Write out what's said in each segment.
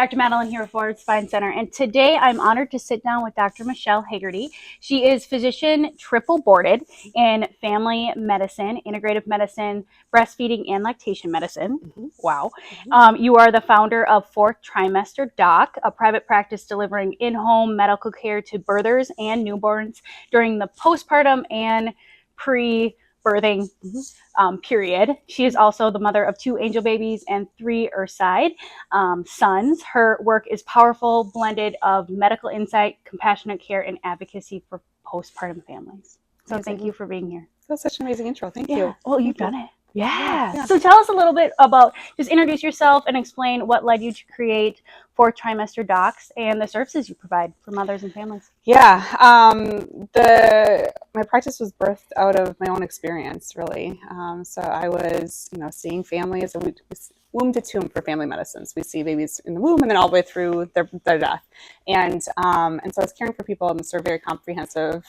Dr. Madeline here at Fourth Spine Center, and today I'm honored to sit down with Dr. Michelle Haggerty. She is physician triple boarded in family medicine, integrative medicine, breastfeeding, and lactation medicine. Wow. You are the founder of Fourth Trimester Doc, a private practice delivering in-home medical care to birthers and newborns during the postpartum and pre-birthing period. She is also the mother of 2 angel babies and 3 Earthside sons. Her work is powerful blended of medical insight, compassionate care, and advocacy for postpartum families. So thank you for being here. That's such an amazing intro. Thank you. Oh, you've done it. Yeah. So tell us a little bit about, just introduce yourself and explain what led you to create Fourth Trimester Docs and the services you provide for mothers and families. Yeah. My practice was birthed out of my own experience, really. So I was, seeing families, womb to tomb for family medicines. We see babies in the womb and then all the way through their death. And so I was caring for people in sort of very comprehensive,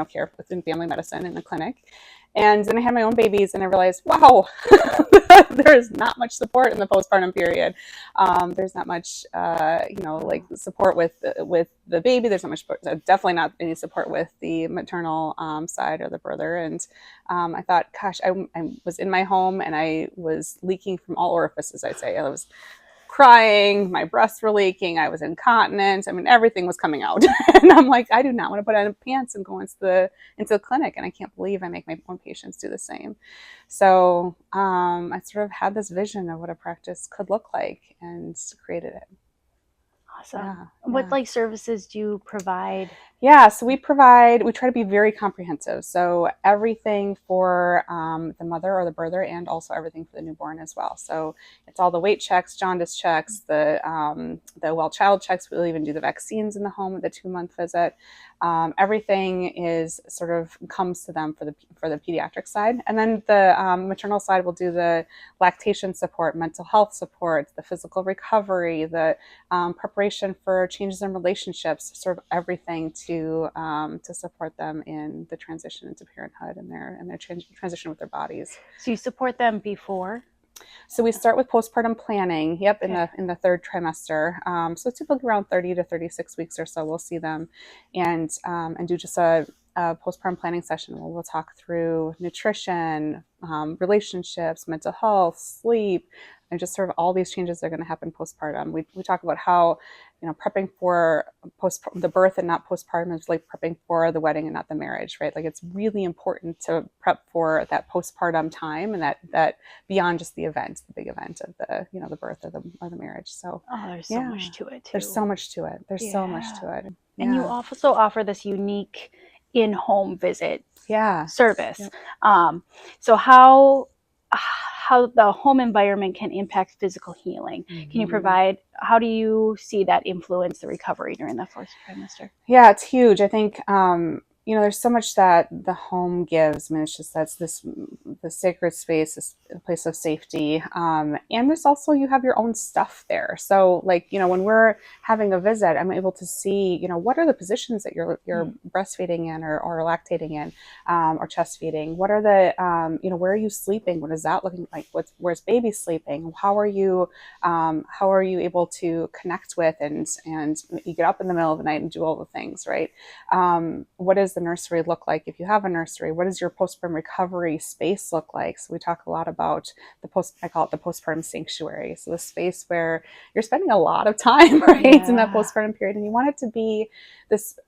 care within family medicine in the clinic. And then I had my own babies and I realized, wow, there is not much support in the postpartum period. There's not much, support with the baby. There's not much, definitely not any support with the maternal side or the birther. And I thought, gosh, I was in my home and I was leaking from all orifices, I'd say. I was crying, my breasts were leaking, I was incontinent. I mean, everything was coming out. And I'm like, I do not want to put on pants and go into the clinic. And I can't believe I make my own patients do the same. So I sort of had this vision of what a practice could look like and created it. Awesome. Yeah. What services do you provide? Yeah, so we try to be very comprehensive. So everything for the mother or the birther and also everything for the newborn as well. So it's all the weight checks, jaundice checks, the well child checks. We'll even do the vaccines in the home at the 2-month visit. Everything is sort of comes to them for the pediatric side. And then the maternal side will do the lactation support, mental health support, the physical recovery, the preparation for changes in relationships, sort of everything to support them in the transition into parenthood and their transition with their bodies. So you support them before? So we start with postpartum planning. Yep, in the 3rd trimester. So typically around 30 to 36 weeks or so, we'll see them and do just a postpartum planning session where we'll talk through nutrition, relationships, mental health, sleep, and just sort of all these changes that are going to happen postpartum. We talk about how, prepping for the birth and not postpartum is like prepping for the wedding and not the marriage, right? Like it's really important to prep for that postpartum time and that beyond just the event, the big event of the birth or the marriage. So there's so much to it too. There's so much to it. So much to it. Yeah. And you also offer this unique in-home visit service. Yep. So how the home environment can impact physical healing. Mm-hmm. Can you provide, how do you see that influence the recovery during the 4th trimester? Yeah, it's huge. I think, there's so much that the home gives. I mean, it's just, the sacred space, is a place of safety. And there's also, you have your own stuff there. So when we're having a visit, I'm able to see, what are the positions that you're breastfeeding in or lactating in, or chest feeding? What are the, where are you sleeping? What is that looking like? Where's baby sleeping? How are you able to connect with and you get up in the middle of the night and do all the things, right? What does the nursery look like if you have a nursery? What does your postpartum recovery space look like? So we talk a lot about I call it the postpartum sanctuary. So the space where you're spending a lot of time, right, in that postpartum period, and you want it to be this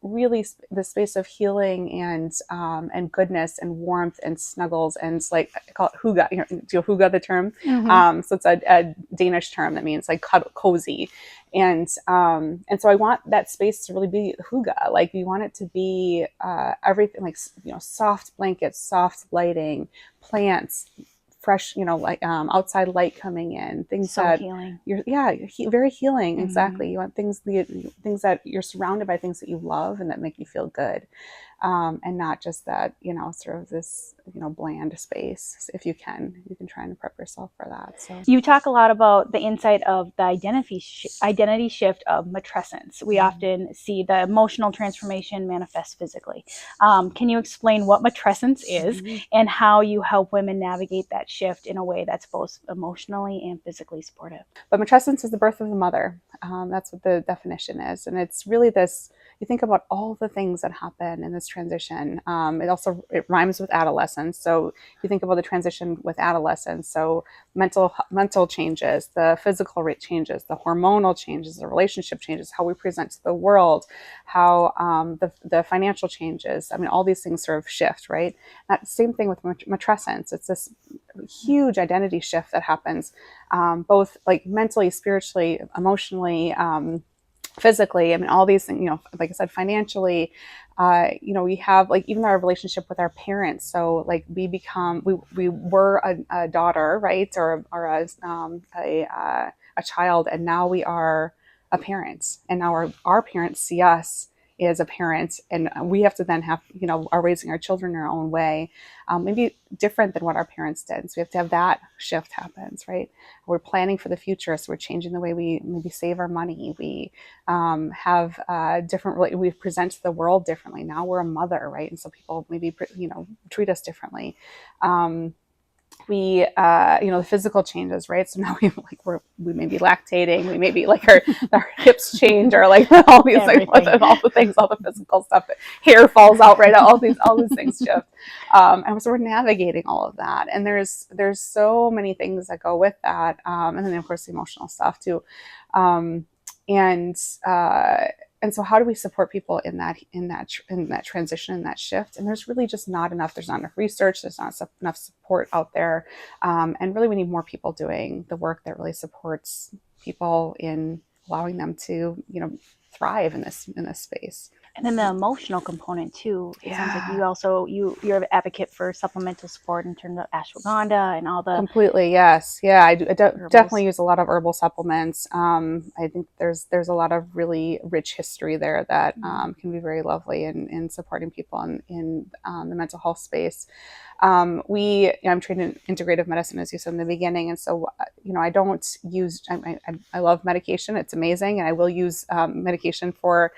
space of healing and goodness and warmth and snuggles and I call it hygge. Do you hygge the term? Mm-hmm. So it's a Danish term that means cozy. And so I want that space to really be hygge. We want it to be everything soft blankets, soft lighting, plants, fresh, outside light coming in, things so that healing. Very healing. Mm-hmm. Exactly. You want things that you're surrounded by things that you love and that make you feel good. and not just that, sort of this, bland space. If you can try and prep yourself for that. So You talk a lot about the insight of the identity shift of matrescence. We often see the emotional transformation manifest physically. Can you explain what matrescence is and how you help women navigate that shift in a way that's both emotionally and physically supportive? But matrescence is the birth of the mother. That's what the definition is. And it's really this, you think about all the things that happen in this transition. It rhymes with adolescence. So you think about the transition with adolescence. So mental changes, the physical rate changes, the hormonal changes, the relationship changes, how we present to the world, how the financial changes. I mean, all these things sort of shift, right? That same thing with matrescence. It's this huge identity shift that happens, both like mentally, spiritually, emotionally, physically. I mean, all these things, like I said, financially, we have like even our relationship with our parents. So like we were a daughter, right? Or a child. And now we are a parent, and now our parents see us as a parent, and we have to then are raising our children in our own way, maybe different than what our parents did. So we have to have that shift happens, right? We're planning for the future, so we're changing the way we maybe save our money. We have we present to the world differently. Now we're a mother, right? And so people maybe treat us differently. We the physical changes, right? So now we may be lactating, we may be like our hips change, or like all these things, all the physical stuff, hair falls out, right? All these things shift, and so we're navigating all of that, and there's so many things that go with that, and then of course the emotional stuff too, and so how do we support people in that transition, in that shift? And there's really just not enough. There's not enough research. There's not enough support out there. And really we need more people doing the work that really supports people in allowing them to, thrive in this space. And then the emotional component too. It sounds like you're an advocate for supplemental support in terms of ashwagandha and all the completely. Yes. Yeah. I definitely use a lot of herbal supplements. I think there's a lot of really rich history there that can be very lovely in supporting people in the mental health space. I'm trained in integrative medicine, as you said in the beginning. And so, I don't use, I love medication. It's amazing. And I will use medication for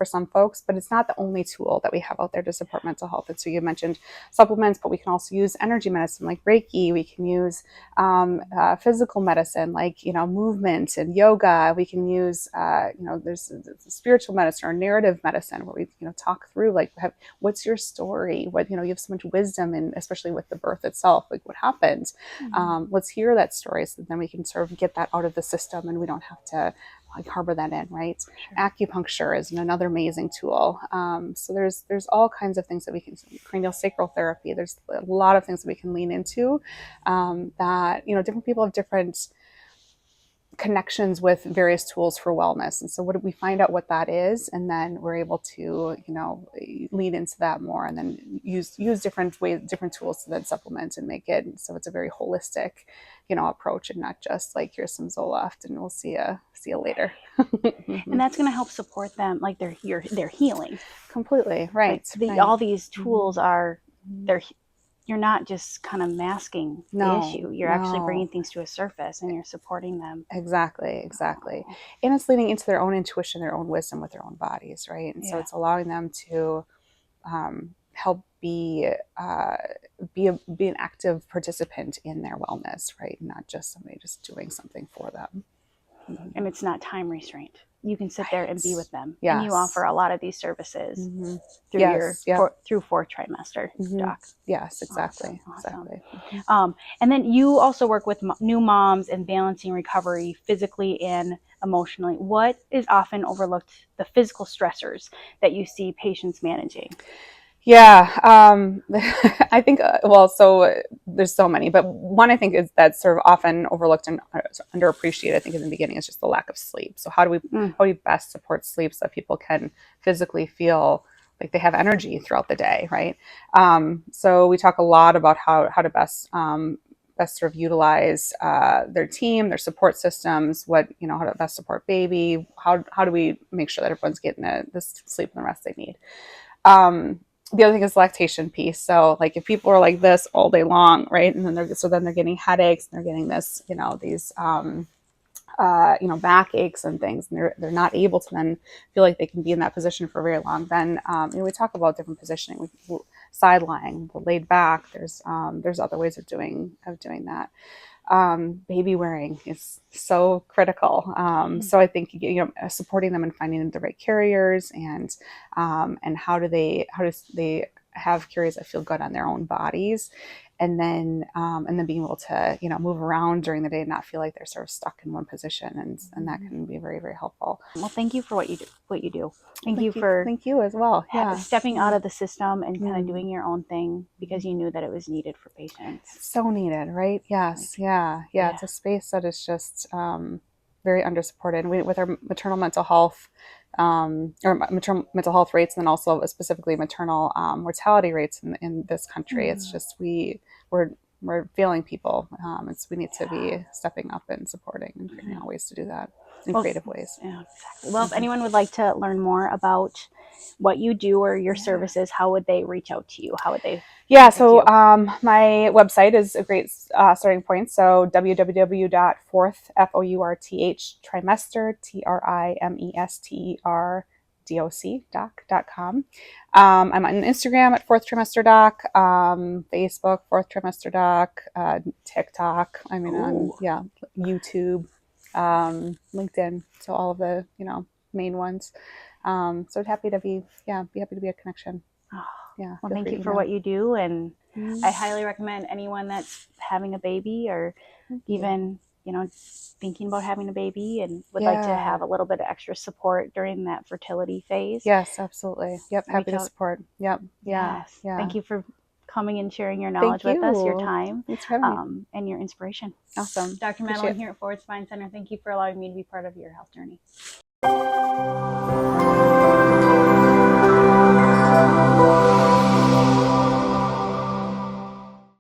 some folks, but it's not the only tool that we have out there to support mental health. And so you mentioned supplements, but we can also use energy medicine like Reiki. We can use physical medicine like, movement and yoga. We can use, there's spiritual medicine or narrative medicine where we, talk through like, what's your story? What, you have so much wisdom, and especially with the birth itself, like what happened. Let's hear that story, so then we can sort of get that out of the system, and we don't have to harbor that in, right? Sure. Acupuncture is another amazing tool. So there's all kinds of things that we can, cranial sacral therapy. There's a lot of things that we can lean into, that, different people have different connections with various tools for wellness. And so what do we find out what that is? And then we're able to, lean into that more, and then use different tools to then supplement and make it so it's a very holistic, approach, and not just like, here's some Zoloft and we'll see you later. And that's going to help support them, like their healing. Completely. Right. Like all these tools are, you're not just kind of masking the issue. You're actually bringing things to a surface, and you're supporting them. Exactly. And it's leaning into their own intuition, their own wisdom with their own bodies, right? And so it's allowing them to help be an active participant in their wellness, right? Not just somebody just doing something for them. And it's not time restraint. You can sit there and be with them. Yes. And you offer a lot of these services through Fourth Trimester Doc. Yes, exactly. Awesome. Exactly. And then you also work with new moms and balancing recovery physically and emotionally. What is often overlooked, the physical stressors that you see patients managing? Yeah, I think, so there's so many, but one I think is that's sort of often overlooked and underappreciated, I think, in the beginning, is just the lack of sleep. So how do we best support sleep so that people can physically feel like they have energy throughout the day, right? So we talk a lot about how to best sort of utilize their team, their support systems, how to best support baby, how do we make sure that everyone's getting the sleep and the rest they need. the other thing is the lactation piece. So like if people are like this all day long, right, and then they're getting headaches, and they're getting this, these back aches and things, and they're not able to then feel like they can be in that position for very long. Then we talk about different positioning, side lying, the laid back. There's other ways of doing that. Baby wearing is so critical. So I think supporting them and finding the right carriers, and how do they have carriers that feel good on their own bodies, and then being able to move around during the day and not feel like they're sort of stuck in one position, and that can be very, very helpful. Well, thank you for what you do. Thank you for thank you as well. stepping out of the system and kind of doing your own thing because you knew that it was needed for patients. So needed, right? Yes. Yeah. It's a space that is just very undersupported. With our maternal mental health maternal mental health rates, and then also specifically maternal mortality rates in this country, it's just we're failing people. We need to be stepping up and supporting and figuring out ways to do that in creative ways. Yeah, exactly. Well, if anyone would like to learn more about what you do or your services, how would they reach out to you? How would they? Yeah, so my website is a great starting point. So www.fourth, Fourth trimester, trimester doc.com. I'm on Instagram at Fourth Trimester Doc, Facebook Fourth Trimester Doc, TikTok. I'm on YouTube, LinkedIn. So all of the main ones. So happy to be a connection. Yeah. Well, thank you for what you do, and I highly recommend anyone that's having a baby or even thinking about having a baby and would like to have a little bit of extra support during that fertility phase. Yes, absolutely. Yep, happy to support. Yep. Yes. Thank you for coming and sharing your knowledge with us, your time, thanks for having me, and your inspiration. Awesome. Dr. Madeline here at Fourth Spine Center. Thank you for allowing me to be part of your health journey.